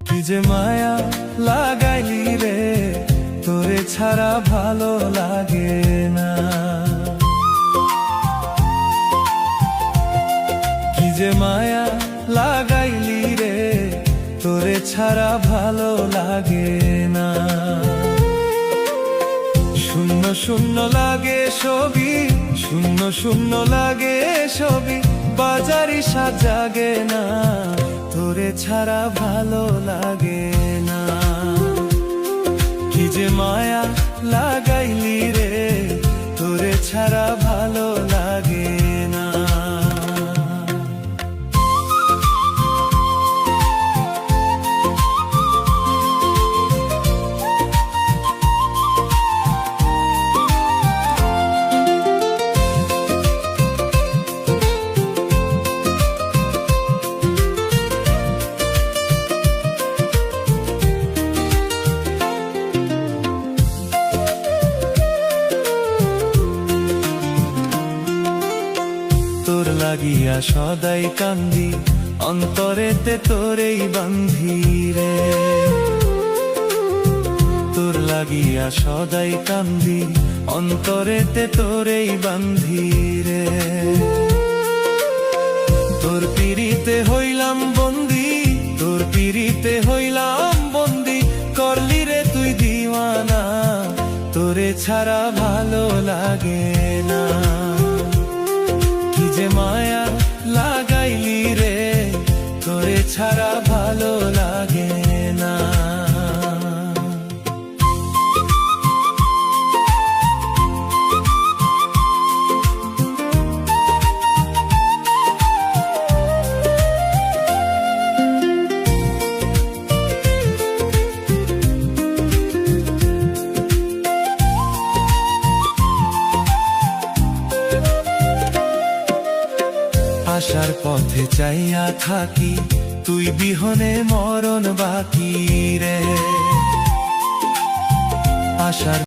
কি যে মায়া লাগাইলি রে, তোরে ছাড়া ভালো লাগে না। কি যে মায়া লাগাইলি রে, তোরে ছাড়া ভালো লাগে না। শূন্য শূন্য লাগে ছবি, শূন্য শূন্য লাগে ছবি, বাজারি সাজাগে না, তোরে ছাড়া ভালো লাগে না। কি যে মায়া লাগাইলি রে, তোরে ছাড়া ভালো লাগে না। তোর লাগিয়া সদাই কান্দি, অন্তরেতে তোরেই বান্ধি রে। তোর লাগিয়া সদাই কান্দি, অন্তরেতে তোরেই বান্ধি রে। তোর পিড়িতে হইলাম বন্দি, তোর পিড়িতে হইলাম বন্দি, করলি রে তুই দিওয়ানা, তোরে ছাড়া ভালো লাগে না। কি যে মায়া লাগাইলি রে, তোরে ছাড়া ভালো লাগে না। আশার পথে চাইয়া থাকি, তুই বিহনে মরণ বাকি রে। আশার